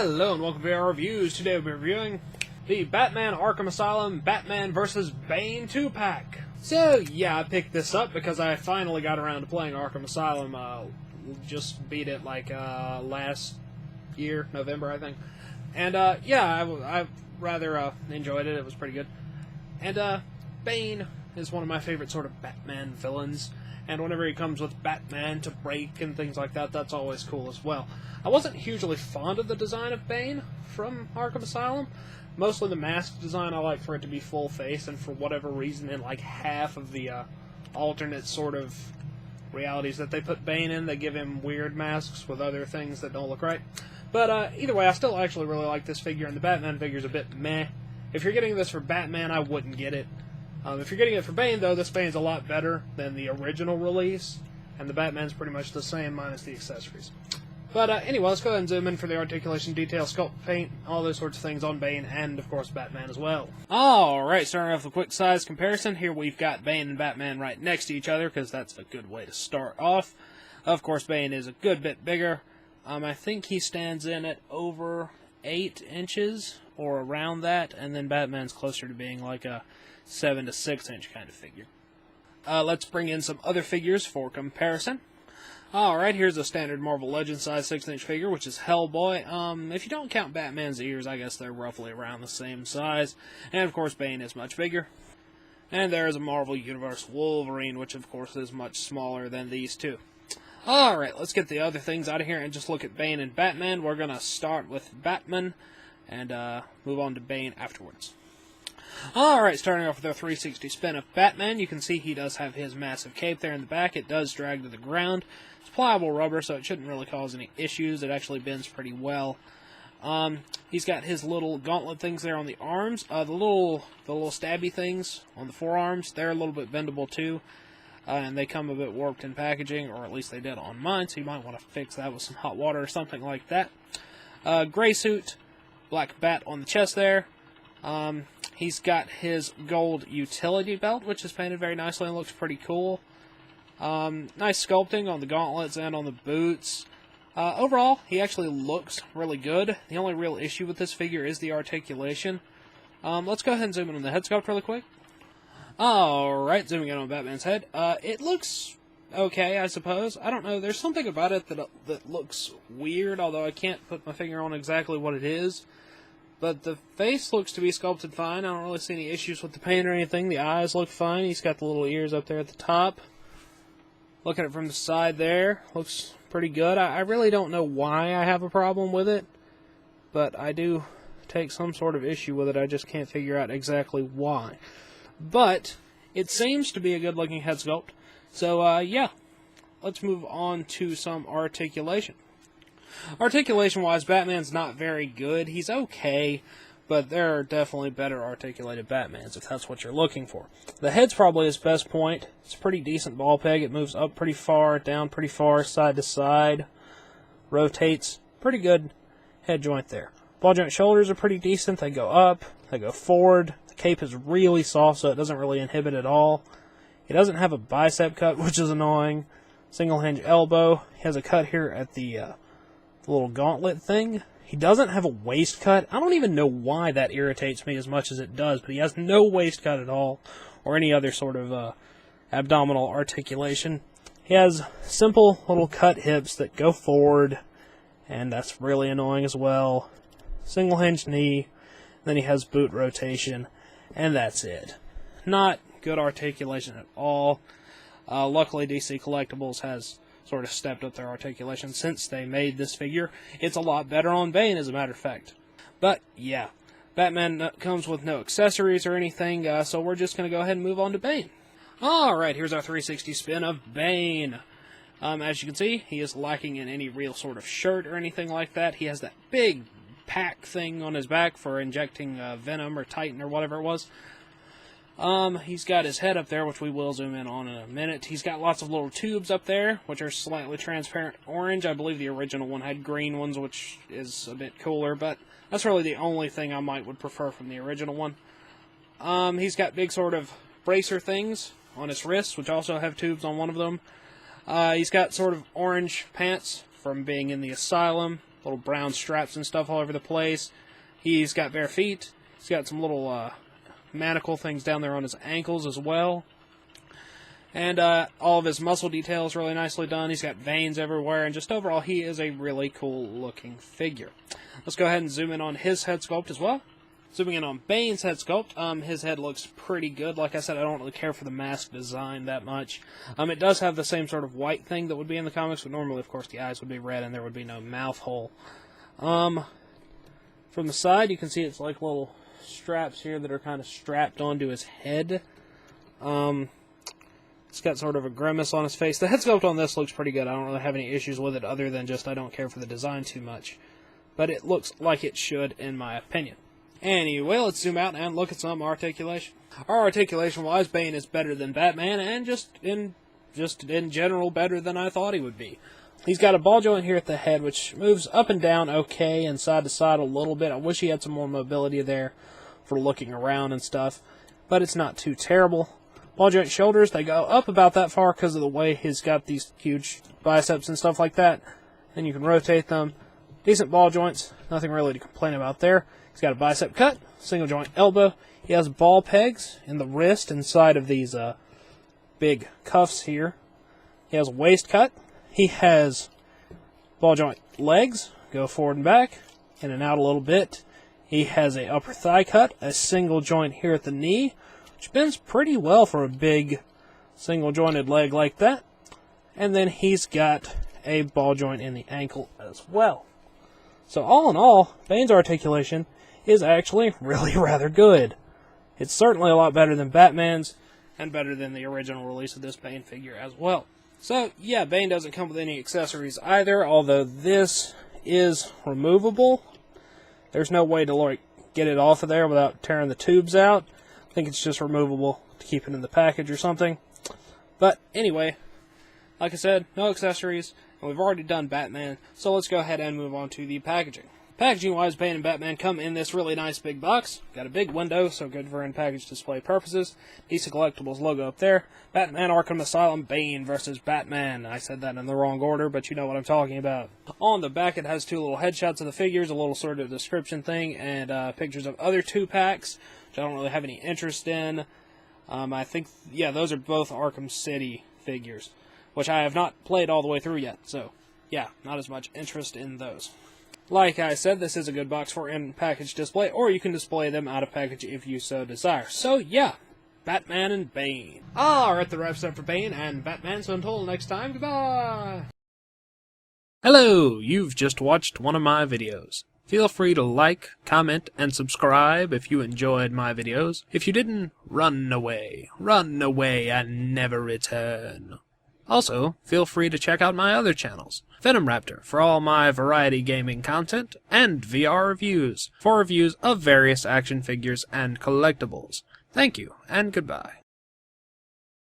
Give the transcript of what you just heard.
Hello and welcome to our reviews. Today we'll be reviewing the Batman Arkham Asylum Batman vs. Bane 2-pack. So yeah, I picked this up because I finally got around to playing Arkham Asylum. Just beat it like last year, November I think. And yeah, I rather enjoyed it. It was pretty good. And Bane is one of my favorite sort of Batman villains. And whenever he comes with Batman to break and things like that, that's always cool as well. I wasn't hugely fond of the design of Bane from Arkham Asylum. Mostly the mask design, I like for it to be full face, and for whatever reason, in like half of the alternate sort of realities that they put Bane in, they give him weird masks with other things that don't look right. But either way, I still actually really like this figure, and the Batman figure's a bit meh. If you're getting this for Batman, I wouldn't get it. If you're getting it for Bane, though, this Bane's a lot better than the original release, and the Batman's pretty much the same minus the accessories. But anyway, let's go ahead and zoom in for the articulation, detail, sculpt, paint, all those sorts of things on Bane, and of course Batman as well. Alright, starting off with a quick size comparison. Here we've got Bane and Batman right next to each other, because that's a good way to start off. Of course, Bane is a good bit bigger. I think he stands in at over 8 inches, or around that, and then Batman's closer to being like a 7 to 6 inch kind of figure. Let's bring in some other figures for comparison. Alright, here's a standard Marvel Legends size 6-inch figure, which is Hellboy. If you don't count Batman's ears, I guess they're roughly around the same size. And of course, Bane is much bigger. And there is a Marvel Universe Wolverine, which of course is much smaller than these two. Alright, let's get the other things out of here and just look at Bane and Batman. We're going to start with Batman and move on to Bane afterwards. Alright, starting off with our 360 spin of Batman, you can see he does have his massive cape there in the back. It does drag to the ground. It's pliable rubber, so it shouldn't really cause any issues. It actually bends pretty well. He's got his little gauntlet things there on the arms. The little stabby things on the forearms, they're a little bit bendable too. And they come a bit warped in packaging, or at least they did on mine, so you might want to fix that with some hot water or something like that. Gray suit, black bat on the chest there. He's got his gold utility belt, which is painted very nicely and looks pretty cool. Nice sculpting on the gauntlets and on the boots. Overall, he actually looks really good. The only real issue with this figure is the articulation. Let's go ahead and zoom in on the head sculpt really quick. Alright, zooming in on Batman's head. It looks okay, I suppose. I don't know, there's something about it that looks weird, although I can't put my finger on exactly what it is. But the face looks to be sculpted fine. I don't really see any issues with the paint or anything. The eyes look fine. He's got the little ears up there at the top. Looking at it from the side there, looks pretty good. I really don't know why I have a problem with it, but I do take some sort of issue with it. I just can't figure out exactly why. But it seems to be a good-looking head sculpt. So, yeah, let's move on to some articulation. Articulation-wise, Batman's not very good. He's okay, but there are definitely better articulated Batmans, if that's what you're looking for. The head's probably his best point. It's a pretty decent ball peg. It moves up pretty far, down pretty far, side to side. Rotates. Pretty good head joint there. Ball joint shoulders are pretty decent. They go up, they go forward. The cape is really soft, so it doesn't really inhibit at all. He doesn't have a bicep cut, which is annoying. Single hinge elbow. He has a cut here at the little gauntlet thing. He doesn't have a waist cut. I don't even know why that irritates me as much as it does, but he has no waist cut at all, or any other sort of abdominal articulation. He has simple little cut hips that go forward, and that's really annoying as well. Single hinge knee, then he has boot rotation, and that's it. Not good articulation at all. Luckily, DC Collectibles has sort of stepped up their articulation since they made this figure. It's a lot better on Bane, as a matter of fact. But, yeah, Batman comes with no accessories or anything, so we're just going to go ahead and move on to Bane. Alright, here's our 360 spin of Bane. As you can see, he is lacking in any real sort of shirt or anything like that. He has that big pack thing on his back for injecting Venom or Titan or whatever it was. He's got his head up there, which we will zoom in on in a minute. He's got lots of little tubes up there, which are slightly transparent orange. I believe the original one had green ones, which is a bit cooler, but that's really the only thing I would prefer from the original one. He's got big sort of bracer things on his wrists, which also have tubes on one of them. He's got sort of orange pants from being in the asylum. little brown straps and stuff all over the place. He's got bare feet. He's got some little manacle things down there on his ankles as well. And all of his muscle details really nicely done. He's got veins everywhere, and just overall, he is a really cool-looking figure. Let's go ahead and zoom in on his head sculpt as well. Zooming in on Bane's head sculpt, his head looks pretty good. Like I said, I don't really care for the mask design that much. It does have the same sort of white thing that would be in the comics, but normally, of course, the eyes would be red and there would be no mouth hole. From the side, you can see it's like little straps here that are kind of strapped onto his head. It's got sort of a grimace on his face. The head sculpt on this looks pretty good. I don't really have any issues with it other than just I don't care for the design too much. But it looks like it should, in my opinion. Anyway, let's zoom out and look at some articulation. Articulation-wise, Bane is better than Batman, and just in general better than I thought he would be. He's got a ball joint here at the head, which moves up and down okay, and side to side a little bit. I wish he had some more mobility there for looking around and stuff, but it's not too terrible. Ball joint shoulders, they go up about that far because of the way he's got these huge biceps and stuff like that. Then you can rotate them. Decent ball joints, nothing really to complain about there. He's got a bicep cut, single joint elbow. He has ball pegs in the wrist inside of these big cuffs here. He has a waist cut. He has ball joint legs, go forward and back, in and out a little bit. He has a upper thigh cut, a single joint here at the knee, which bends pretty well for a big single jointed leg like that. And then he's got a ball joint in the ankle as well. So all in all, Bane's articulation is actually really rather good. It's certainly a lot better than Batman's, and better than the original release of this Bane figure as well. So yeah, Bane doesn't come with any accessories either, although this is removable. There's no way to like get it off of there without tearing the tubes out. I think it's just removable to keep it in the package or something. But anyway, like I said, no accessories, and we've already done Batman, so let's go ahead and move on to the packaging. Packaging-wise, Bane and Batman come in this really nice big box. Got a big window, so good for in-package display purposes. DC Collectibles logo up there. Batman Arkham Asylum, Bane versus Batman. I said that in the wrong order, but you know what I'm talking about. On the back, it has two little headshots of the figures, a little sort of description thing, and pictures of other 2-packs, which I don't really have any interest in. I think, yeah, those are both Arkham City figures, which I have not played all the way through yet, so yeah, not as much interest in those. Like I said, this is a good box for in-package display, or you can display them out of package if you so desire. So yeah, Batman and Bane. Alright, that wraps up for Bane and Batman, so until next time, goodbye! Hello, you've just watched one of my videos. Feel free to like, comment, and subscribe if you enjoyed my videos. If you didn't, run away and never return. Also, feel free to check out my other channels, Venom Raptor for all my variety gaming content, and VR Reviews for reviews of various action figures and collectibles. Thank you, and goodbye.